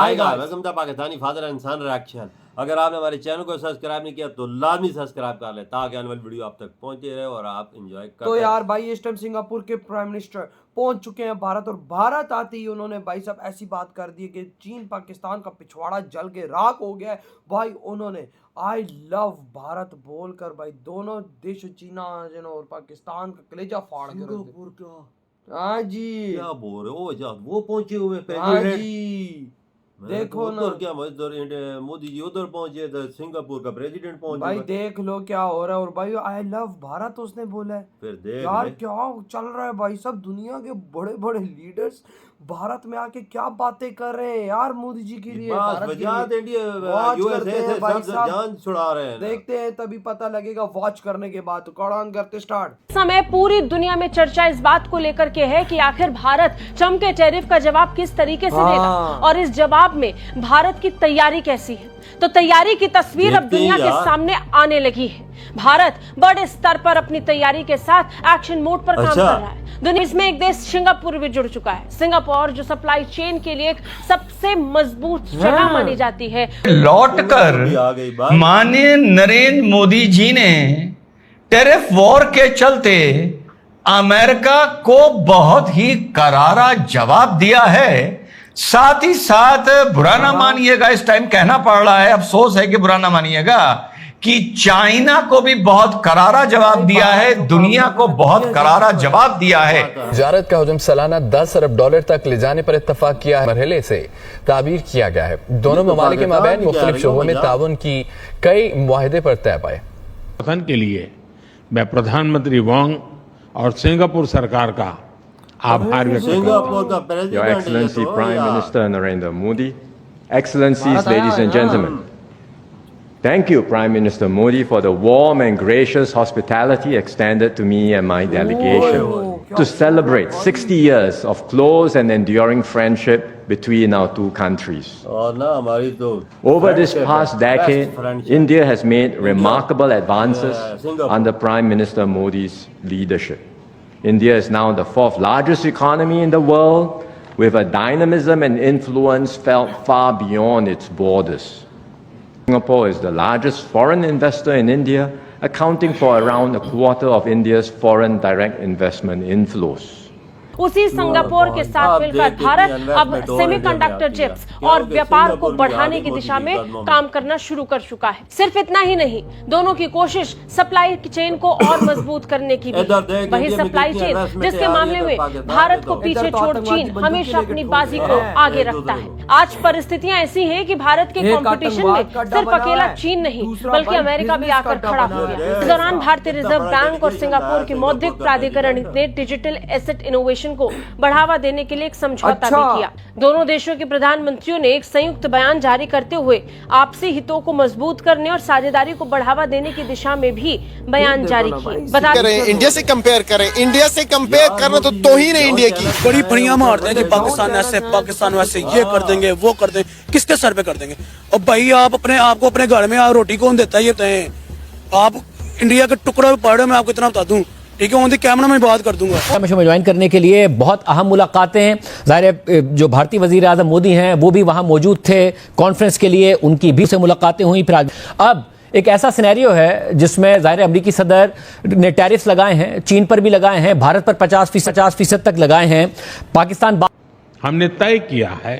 Welcome to Pakistani father and son reaction. अगर आपने हमारे चैनल को सब्सक्राइब नहीं किया तो लाजमी सब्सक्राइब कर ले ताकि आने वाली वीडियो आप तक पहुंचती रहे और आप एंजॉय कर। तो यार भाई इस टाइम सिंगापुर के प्राइम मिनिस्टर पहुंच चुके हैं भारत, और भारत आते ही उन्होंने भाई साहब ऐसी बात कर दी कि चीन पाकिस्तान का पिछवाड़ा जल के राख हो गया है। भाई उन्होंने आई लव भारत बोलकर भाई दोनों देश चीना और पाकिस्तान का कलेजा फाड़ के हाँ जी क्या बोल रहे हो जा वो पहुंचे हुए हाँ जी देखो ना क्या मोदी जी उधर पहुंचे तो सिंगापुर का प्रेसिडेंट पहुंच भाई देख लो क्या हो रहा है। और भाई आई लव भारत उसने बोला है। फिर देख यार क्या चल रहा है भाई, सब दुनिया के बड़े बड़े लीडर्स भारत में आके क्या बातें कर रहे हैं यार मोदी जी के लिए, भारत के लिए वॉच करते हैं भाई साहब, जान छुड़ा रहे हैं। देखते हैं तभी पता लगेगा वॉच करने के बाद। कौन करते स्टार्ट। समय पूरी दुनिया में चर्चा इस बात को लेकर के है कि आखिर भारत ट्रंप के टैरिफ का जवाब किस तरीके से देगा और इस जवाब में भारत की तैयारी कैसी है। तो तैयारी की तस्वीर अब दुनिया के सामने आने लगी है। भारत बड़े स्तर पर अपनी तैयारी के साथ एक्शन मोड पर काम कर रहा है। दुनिया इसमें एक देश सिंगापुर भी जुड़ चुका है। सिंगापुर जो सप्लाई चेन के लिए एक सबसे मजबूत जगह मानी जाती है। लौटकर माननीय नरेंद्र मोदी जी ने टैरिफ वॉर के चलते अमेरिका को बहुत ही करारा जवाब दिया है। साथ ही साथ बुरा ना मानिएगा, इस टाइम कहना पड़ रहा है, अफसोस है कि बुरा ना मानिएगा कि चाइना को भी बहुत करारा जवाब दिया है, दुनिया को बहुत करारा जवाब दिया है। तिजारत का हजम सालाना 10 अरब डॉलर तक ले जाने पर इत्तफाक किया है। मरहले से ताबीर किया गया है। दोनों ममालिक के माबैन मुख्तलिफ शोबों में ताउन की कई मुआहदे पर तय पाए। के लिए मैं प्रधानमंत्री वांग और सिंगापुर सरकार का आभार व्यक्त करता हूं। Your Excellency Prime Minister Narendra Modi, Excellencies, ladies and gentlemen, thank you Prime Minister Modi for the warm and gracious hospitality extended to me and my delegation to celebrate 60 years of close and enduring friendship between our two countries. Over this past decade, India has made remarkable advances under Prime Minister Modi's leadership. India is now the fourth largest economy in the world, with a dynamism and influence felt far beyond its borders. Singapore is the largest foreign investor in India, accounting for around a quarter of India's foreign direct investment inflows. उसी Singapore के साथ मिलकर भारत अब semiconductor chips और व्यापार को बढ़ाने की दिशा में काम करना शुरू कर चुका है। सिर्फ इतना ही नहीं, दोनों की कोशिश सप्लाई चेन को और मजबूत करने की भी। वही सप्लाई चेन जिसके मामले में भारत को पीछे छोड़ चीन हमेशा अपनी बाजी को आगे रखता है। आज परिस्थितियां ऐसी हैं कि भारत के कंपटीशन में सिर्फ अकेला चीन नहीं बल्कि अमेरिका भी आकर खड़ा हो गया। इस दौरान भारतीय रिजर्व बैंक और सिंगापुर के मौद्रिक प्राधिकरण ने डिजिटल एसेट इनोवेशन को बढ़ावा देने के लिए एक समझौता भी किया। दोनों देशों के प्रधानमंत्रियों ने एक संयुक्त बयान जारी करते हुए आपसी हितों को मजबूत करने और साझेदारी को बढ़ावा देने की दिशा में भी बयान जारी किए। बता दें इंडिया से कंपेयर करें, इंडिया से कंपेयर करना तो तौहीन है इंडिया की। बड़ी बढ़िया मारते हैं कि पाकिस्तान ऐसे, पाकिस्तान वैसे, ये कर देंगे वो कर देंगे, किसके सर पे कर देंगे। और भाई आप आपको अपने घर में रोटी कौन देता है, ये बताएं। आप इंडिया के टुकड़ा पड़ रहे, मैं आपको इतना बता दूं, ठीक है, ऑन द कैमरा में बात कर दूंगा। में ज्वाइन करने के लिए बहुत अहम मुलाकातें हैं। ज़ाहिर जो भारतीय वज़ीर आज़म मोदी हैं वो भी वहाँ मौजूद थे कॉन्फ्रेंस के लिए, उनकी भी से मुलाकातें हुई। फिर अब एक ऐसा सिनेरियो है जिसमें ज़ाहिर अमरीकी सदर ने टैरिफ्स लगाए हैं, चीन पर भी लगाए हैं, भारत पर 50% तक लगाए हैं। पाकिस्तान हमने तय किया है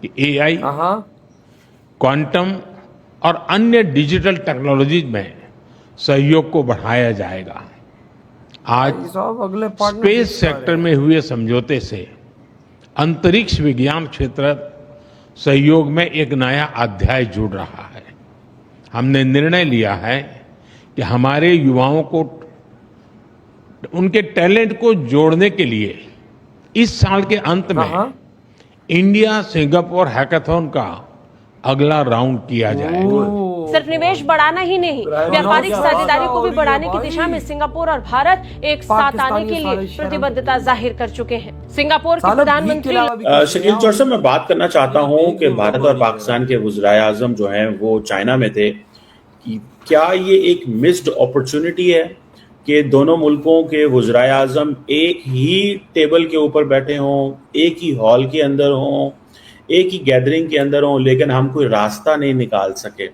कि AI, क्वांटम और अन्य डिजिटल टेक्नोलॉजीज में सहयोग को बढ़ाया जाएगा। आज स्पेस सेक्टर में हुए समझौते से अंतरिक्ष विज्ञान क्षेत्र सहयोग में एक नया अध्याय जुड़ रहा है। हमने निर्णय लिया है कि हमारे युवाओं को उनके टैलेंट को जोड़ने के लिए इस साल के अंत में इंडिया सिंगापुर हैकाथॉन का अगला राउंड किया जाएगा। सिर्फ निवेश बढ़ाना ही नहीं, व्यापारिक साझेदारी को भी बढ़ाने की दिशा में सिंगापुर और भारत एक साथ आने के लिए प्रतिबद्धता जाहिर कर चुके हैं। सिंगापुर के प्रधानमंत्री शकील चौर साहब, मैं बात करना चाहता हूं कि भारत और पाकिस्तान के वज़ीर आज़म जो हैं वो चाइना में थे। क्या ये एक मिस्ड अपॉर्चुनिटी है कि दोनों मुल्कों के वज़ीर आज़म एक ही टेबल के ऊपर बैठे हों, एक ही हॉल के अंदर हों, एक ही गैदरिंग के अंदर हों, लेकिन हम कोई रास्ता नहीं निकाल सके।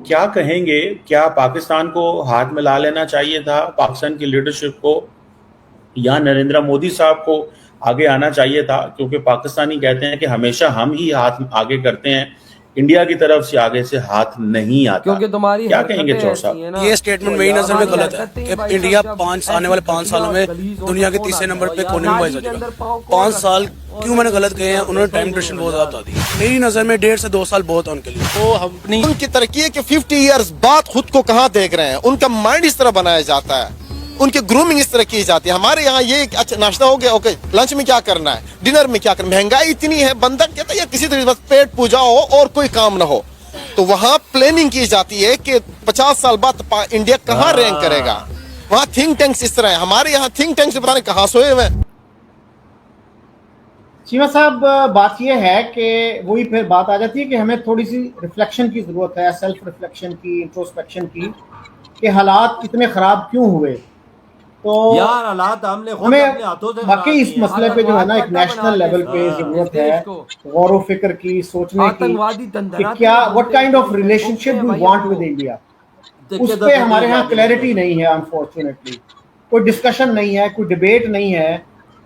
क्या कहेंगे, क्या पाकिस्तान को हाथ मिला लेना चाहिए था, पाकिस्तान की लीडरशिप को, या नरेंद्र मोदी साहब को आगे आना चाहिए था? क्योंकि पाकिस्तानी कहते हैं कि हमेशा हम ही हाथ आगे करते हैं, इंडिया की तरफ से आगे से हाथ नहीं आता। क्योंकि तुम्हारी क्या कहेंगे चौर साहब? ये स्टेटमेंट मेरी नजर में गलत है कि इंडिया आने वाले 5 सालों में दुनिया के तीसरे नंबर पे कोने में हो जाएगा। 5 साल क्यों मैंने गलत कहे हैं? उन्होंने टाइम ड्यूरेशन बहुत ज्यादा बता दी। मेरी नजर में 1.5 से 2 साल बहुत है उनके लिए। तो हम अपनी उनकी तरक्की है कि 50 इयर्स बाद खुद को कहाँ देख रहे हैं, उनका माइंड इस तरह बनाया जाता है, उनकी ग्रूमिंग इस तरह की जाती है। हमारे यहाँ ये अच्छा नाश्ता हो गया, ओके, लंच में क्या करना है, डिनर में क्या करना है, महंगाई इतनी है, बंदा कहता है या किसी तरह बस पेट पूजा हो और कोई काम ना हो, तो वहाँ प्लानिंग की जाती है कि 50 साल बाद इंडिया कहाँ रैंक करेगा। वहाँ थिंक टैंक्स इस तरह है, हमारे यहाँ थिंक टैंक्स पता नहीं कहाँ सोए हुए हैं। चीमा साहब, बात यह है कि वही फिर बात आ जाती है कि हमें थोड़ी सी रिफ्लेक्शन की जरूरत है, सेल्फ रिफ्लेक्शन की, इंट्रोस्पेक्शन की, कि हालात इतने खराब क्यों हुए। तो यार हालात हमने हमें बाकी इस मसले पे जो है ना एक नेशनल लेवल पे जरूरत है गौर व फिक्र की, सोचने की कि क्या what kind of relationship we want with India. उस पे हमारे यहाँ क्लैरिटी नहीं है अनफॉर्चुनेटली। कोई डिस्कशन नहीं है, कोई डिबेट नहीं है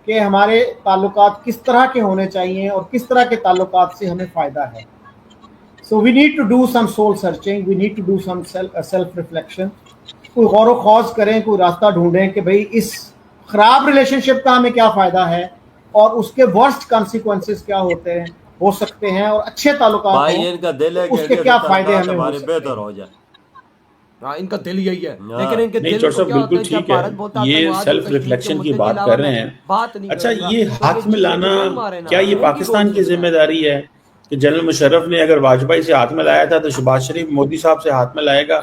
कि हमारे ताल्लुकात किस तरह के होने चाहिए और किस तरह के ताल्लुकात से हमें फ़ायदा है। So we need to do some soul searching, we need to do some self reflection. कोई गौर व खौज करें, कोई रास्ता ढूंढें कि भाई इस खराब रिलेशनशिप का हमें क्या फ़ायदा है और उसके वर्स्ट कॉन्सिक्वेंसेस क्या हो सकते हैं, और अच्छे ताल्लुकात उसके क्या फ़ायदे हमें हो सकते बेहतर हो जाए। हाँ, इनका दिल यही है, लेकिन इनके नहीं, दिल साहब बिल्कुल ठीक है, ये सेल्फ रिफ्लेक्शन की बात कर रहे हैं। अच्छा, ये हाथ मिलाना क्या ये पाकिस्तान की जिम्मेदारी है कि जनरल मुशर्रफ ने अगर वाजपेयी से हाथ मिलाया था तो शहबाज शरीफ मोदी साहब से हाथ मिलाएगा?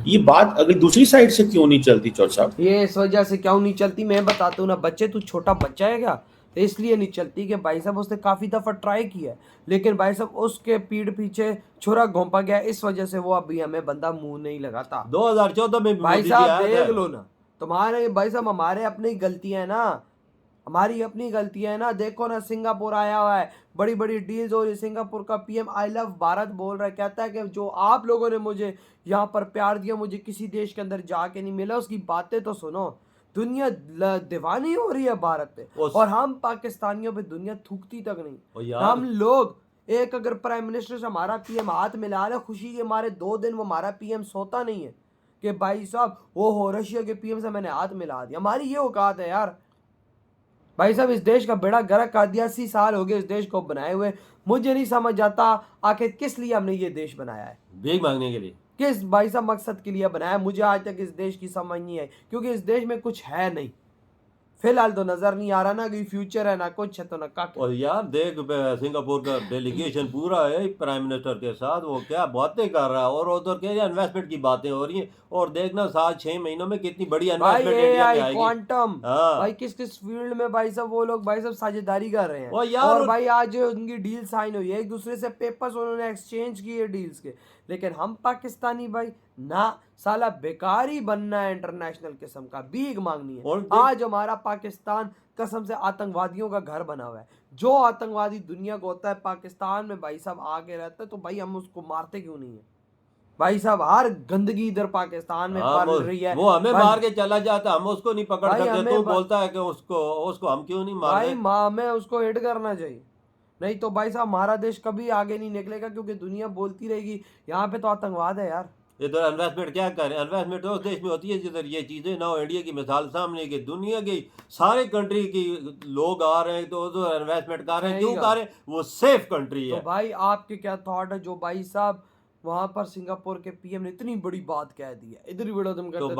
ये बात अगर दूसरी साइड से क्यों नहीं चलती चौर साहब? ये इस वजह से क्यों नहीं चलती मैं बताता हूँ ना। बच्चे, तू छोटा बच्चा है क्या, तो इसलिए नहीं चलती कि भाई साहब उसने काफ़ी दफ़ा ट्राई किया है, लेकिन भाई साहब उसके पीठ पीछे छुरा घोंपा गया, इस वजह से वो अभी हमें बंदा मुंह नहीं लगाता। 2014 में भाई साहब देख लो ना, तुम्हारे भाई साहब हमारे अपनी गलतियां है ना, हमारी अपनी गलतियां है ना। देखो ना, सिंगापुर आया हुआ है, बड़ी बड़ी डील्स हो रही। सिंगापुर का पीएम आई लव भारत बोल रहा है, कहता है कि जो आप लोगों ने मुझे यहाँ पर प्यार दिया, मुझे किसी देश के अंदर जाके नहीं मिला। उसकी बातें तो सुनो, दुनिया दीवानी हो रही है भारत पे, और हम पाकिस्तानियों पे दुनिया थूकती तक नहीं। हम लोग एक अगर प्राइम मिनिस्टर से हमारा पीएम हाथ मिला रहे, खुशी के हमारे 2 दिन वो हमारा पीएम सोता नहीं है कि भाई साहब वो हो रशिया के पीएम से मैंने हाथ मिला दिया। हमारी ये औकात है यार। भाई साहब इस देश का बेड़ा गर्क कर दिया, 80 साल हो गए इस देश को बनाए हुए। मुझे नहीं समझ आता आखिर किस लिए हमने ये देश बनाया है। भीख मांगने के लिए? किस भाई साहब मकसद के लिए बनाया, मुझे आज तक इस देश की समझ नहीं है, क्योंकि इस देश में कुछ है नहीं। फिलहाल तो नजर नहीं आ रहा ना कि फ्यूचर है, ना कुछ है तो ना का। और यार देख, सिंगापुर का डेलीगेशन पूरा है प्राइम मिनिस्टर के साथ, वो क्या बातें कर रहा है, और उधर क्या इन्वेस्टमेंट की बातें हो रही हैं, और देखना 7-6 महीनों में कितनी बड़ी इन्वेस्टमेंट इंडिया में आएगी। क्वांटम भाई किस किस फील्ड में भाई साहब वो लोग भाई साहब साझेदारी कर रहे हैं। और भाई आज उनकी डील साइन हुई है, एक दूसरे से पेपर्स उन्होंने एक्सचेंज किए डील्स के, लेकिन हम पाकिस्तानी भाई ना, साला बेकार ही बनना है, इंटरनेशनल किस्म का भीख मांगनी है। आज हमारा पाकिस्तान कसम से आतंकवादियों का घर बना हुआ है। जो आतंकवादी दुनिया को होता है पाकिस्तान में भाई साहब आके रहता है, तो भाई हम उसको मारते क्यों नहीं है? भाई साहब हर गंदगी इधर पाकिस्तान में पड़ रही है, वो हमें मार के चला जाता, हम उसको नहीं पकड़ सकते। तो बोलता है कि उसको हम क्यों नहीं मार रहे? भाई हमें उसको हिट करना चाहिए, नहीं तो भाई साहब हमारा देश कभी आगे नहीं निकलेगा, क्योंकि दुनिया बोलती रहेगी यहाँ पे तो आतंकवाद है यार। इधर इन्वेस्टमेंट क्या करें? इन्वेस्टमेंट उस देश में होती है जिधर ये चीज़ें ना हो। इंडिया की मिसाल सामने की, दुनिया की सारे कंट्री की लोग आ रहे हैं तो उधर इन्वेस्टमेंट कर रहे हैं। क्यों कर रहे हैं? वो सेफ कंट्री है। तो भाई आपके क्या थॉट है जो भाई साहब वहाँ पर सिंगापुर के पीएम ने इतनी बड़ी बात कह दी है, इधर ही वीडियो तुम करते